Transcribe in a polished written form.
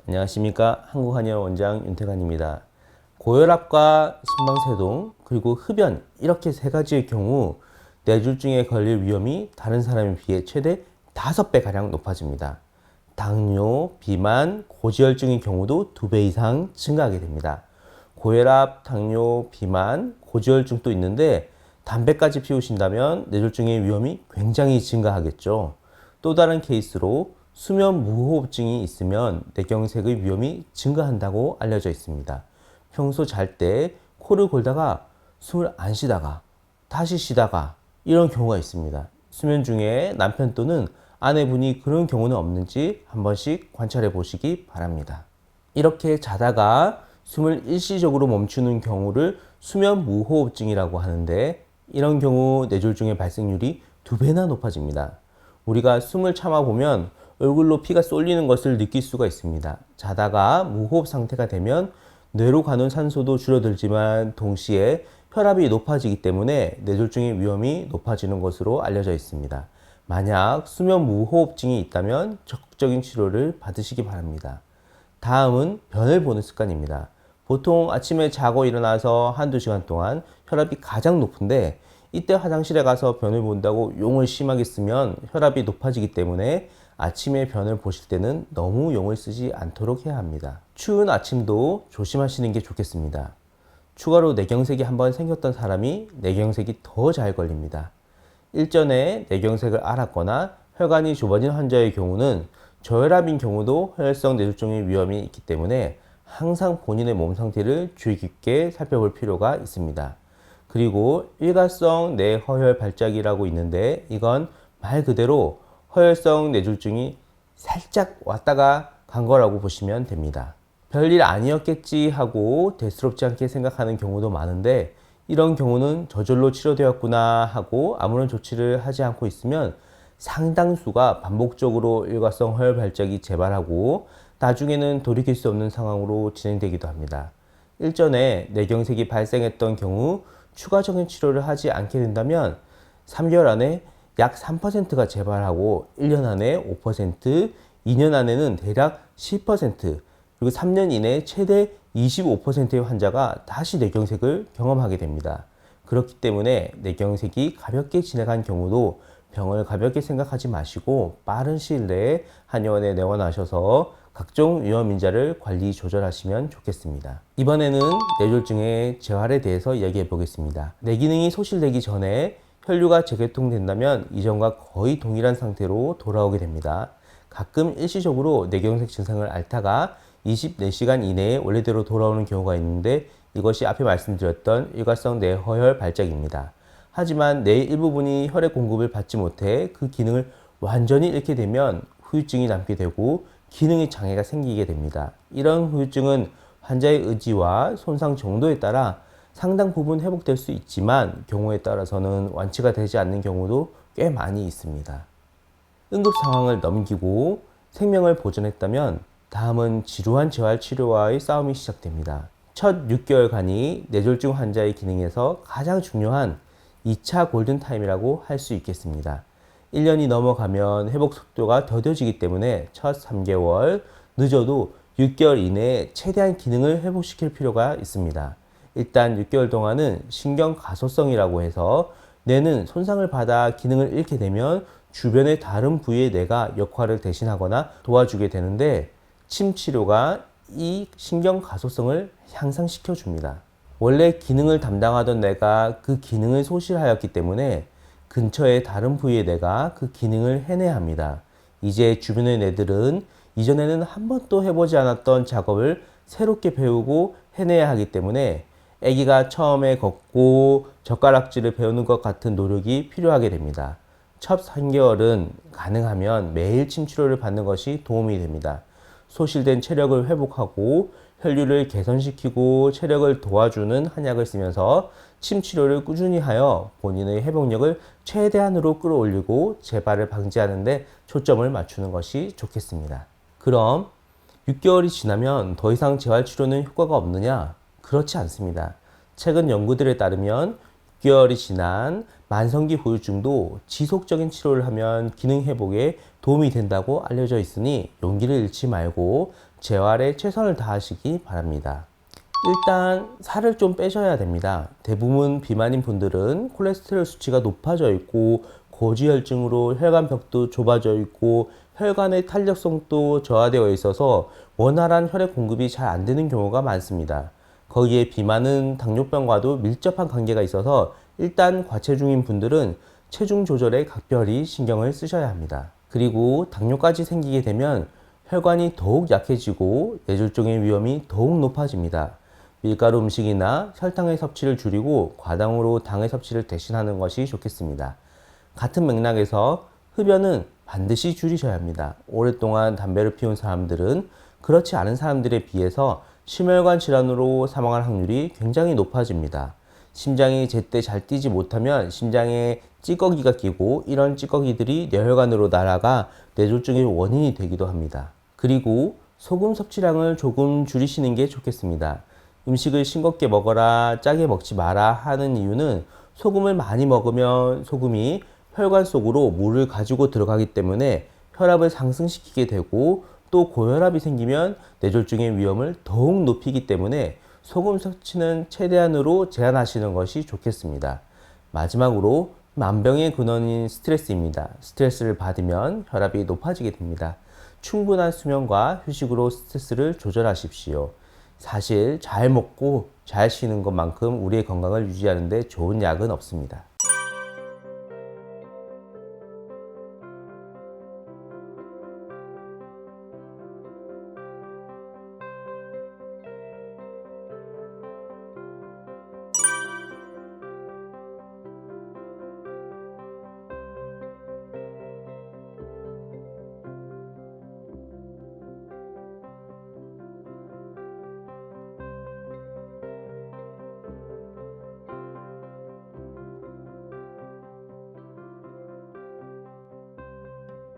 안녕하십니까. 한국한의원 원장 윤태관입니다. 고혈압과 심방세동 그리고 흡연 이렇게 세 가지의 경우 뇌졸중에 걸릴 위험이 다른 사람에 비해 최대 5배가량 높아집니다. 당뇨, 비만, 고지혈증의 경우도 2배 이상 증가하게 됩니다. 고혈압, 당뇨, 비만, 고지혈증도 있는데 담배까지 피우신다면 뇌졸중의 위험이 굉장히 증가하겠죠. 또 다른 케이스로 수면 무호흡증이 있으면 뇌경색의 위험이 증가한다고 알려져 있습니다. 평소 잘 때 코를 골다가 숨을 안 쉬다가 다시 쉬다가 이런 경우가 있습니다. 수면 중에 남편 또는 아내분이 그런 경우는 없는지 한 번씩 관찰해 보시기 바랍니다. 이렇게 자다가 숨을 일시적으로 멈추는 경우를 수면 무호흡증이라고 하는데 이런 경우 뇌졸중의 발생률이 2배나 높아집니다. 우리가 숨을 참아보면 얼굴로 피가 쏠리는 것을 느낄 수가 있습니다. 자다가 무호흡 상태가 되면 뇌로 가는 산소도 줄어들지만 동시에 혈압이 높아지기 때문에 뇌졸중의 위험이 높아지는 것으로 알려져 있습니다. 만약 수면 무호흡증이 있다면 적극적인 치료를 받으시기 바랍니다. 다음은 변을 보는 습관입니다. 보통 아침에 자고 일어나서 한두 시간 동안 혈압이 가장 높은데 이때 화장실에 가서 변을 본다고 용을 심하게 쓰면 혈압이 높아지기 때문에 아침에 변을 보실 때는 너무 용을 쓰지 않도록 해야 합니다. 추운 아침도 조심하시는 게 좋겠습니다. 추가로 뇌경색이 한번 생겼던 사람이 뇌경색이 더 잘 걸립니다. 일전에 뇌경색을 앓았거나 혈관이 좁아진 환자의 경우는 저혈압인 경우도 혈액성 뇌졸중의 위험이 있기 때문에 항상 본인의 몸 상태를 주의 깊게 살펴볼 필요가 있습니다. 그리고 일가성 뇌허혈 발작이라고 있는데 이건 말 그대로 허혈성 뇌졸중이 살짝 왔다가 간 거라고 보시면 됩니다. 별일 아니었겠지 하고 대수롭지 않게 생각하는 경우도 많은데 이런 경우는 저절로 치료되었구나 하고 아무런 조치를 하지 않고 있으면 상당수가 반복적으로 일가성 허혈 발작이 재발하고 나중에는 돌이킬 수 없는 상황으로 진행되기도 합니다. 일전에 뇌경색이 발생했던 경우 추가적인 치료를 하지 않게 된다면 3개월 안에 약 3%가 재발하고 1년 안에 5%, 2년 안에는 대략 10%, 그리고 3년 이내에 최대 25%의 환자가 다시 뇌경색을 경험하게 됩니다. 그렇기 때문에 뇌경색이 가볍게 진행한 경우도 병을 가볍게 생각하지 마시고 빠른 시일 내에 한의원에 내원하셔서 각종 위험 인자를 관리 조절하시면 좋겠습니다. 이번에는 뇌졸중의 재활에 대해서 이야기해 보겠습니다. 뇌 기능이 소실되기 전에 혈류가 재개통된다면 이전과 거의 동일한 상태로 돌아오게 됩니다. 가끔 일시적으로 뇌경색 증상을 앓다가 24시간 이내에 원래대로 돌아오는 경우가 있는데 이것이 앞에 말씀드렸던 일가성 뇌허혈 발작입니다. 하지만 뇌 일부분이 혈액 공급을 받지 못해 그 기능을 완전히 잃게 되면 후유증이 남게 되고 기능의 장애가 생기게 됩니다. 이런 후유증은 환자의 의지와 손상 정도에 따라 상당 부분 회복될 수 있지만 경우에 따라서는 완치가 되지 않는 경우도 꽤 많이 있습니다. 응급 상황을 넘기고 생명을 보존했다면 다음은 지루한 재활 치료와의 싸움이 시작됩니다. 첫 6개월간이 뇌졸중 환자의 기능에서 가장 중요한 2차 골든타임이라고 할 수 있겠습니다. 1년이 넘어가면 회복 속도가 더뎌지기 때문에 첫 3개월, 늦어도 6개월 이내에 최대한 기능을 회복시킬 필요가 있습니다. 일단 6개월 동안은 신경 가소성이라고 해서 뇌는 손상을 받아 기능을 잃게 되면 주변의 다른 부위의 뇌가 역할을 대신하거나 도와주게 되는데 침 치료가 이 신경 가소성을 향상시켜 줍니다. 원래 기능을 담당하던 뇌가 그 기능을 소실하였기 때문에 근처의 다른 부위의 뇌가 그 기능을 해내야 합니다. 이제 주변의 뇌들은 이전에는 한 번도 해보지 않았던 작업을 새롭게 배우고 해내야 하기 때문에 아기가 처음에 걷고 젓가락질을 배우는 것 같은 노력이 필요하게 됩니다. 첫 3개월은 가능하면 매일 침 치료를 받는 것이 도움이 됩니다. 소실된 체력을 회복하고 혈류를 개선시키고 체력을 도와주는 한약을 쓰면서 침 치료를 꾸준히 하여 본인의 회복력을 최대한으로 끌어올리고 재발을 방지하는 데 초점을 맞추는 것이 좋겠습니다. 그럼 6개월이 지나면 더 이상 재활 치료는 효과가 없느냐? 그렇지 않습니다. 최근 연구들에 따르면 6개월이 지난 만성기 후유증도 지속적인 치료를 하면 기능 회복에 도움이 된다고 알려져 있으니 용기를 잃지 말고 재활에 최선을 다하시기 바랍니다. 일단 살을 좀 빼셔야 됩니다. 대부분 비만인 분들은 콜레스테롤 수치가 높아져 있고 고지혈증으로 혈관벽도 좁아져 있고 혈관의 탄력성도 저하되어 있어서 원활한 혈액 공급이 잘 안 되는 경우가 많습니다. 거기에 비만은 당뇨병과도 밀접한 관계가 있어서 일단 과체중인 분들은 체중 조절에 각별히 신경을 쓰셔야 합니다. 그리고 당뇨까지 생기게 되면 혈관이 더욱 약해지고 뇌졸중의 위험이 더욱 높아집니다. 밀가루 음식이나 설탕의 섭취를 줄이고 과당으로 당의 섭취를 대신하는 것이 좋겠습니다. 같은 맥락에서 흡연은 반드시 줄이셔야 합니다. 오랫동안 담배를 피운 사람들은 그렇지 않은 사람들에 비해서 심혈관 질환으로 사망할 확률이 굉장히 높아집니다. 심장이 제때 잘 뛰지 못하면 심장에 찌꺼기가 끼고 이런 찌꺼기들이 뇌혈관으로 날아가 뇌졸중의 원인이 되기도 합니다. 그리고 소금 섭취량을 조금 줄이시는 게 좋겠습니다. 음식을 싱겁게 먹어라, 짜게 먹지 마라 하는 이유는 소금을 많이 먹으면 소금이 혈관 속으로 물을 가지고 들어가기 때문에 혈압을 상승시키게 되고 또 고혈압이 생기면 뇌졸중의 위험을 더욱 높이기 때문에 소금 섭취는 최대한으로 제한하시는 것이 좋겠습니다. 마지막으로 만병의 근원인 스트레스입니다. 스트레스를 받으면 혈압이 높아지게 됩니다. 충분한 수면과 휴식으로 스트레스를 조절하십시오. 사실 잘 먹고 잘 쉬는 것만큼 우리의 건강을 유지하는 데 좋은 약은 없습니다.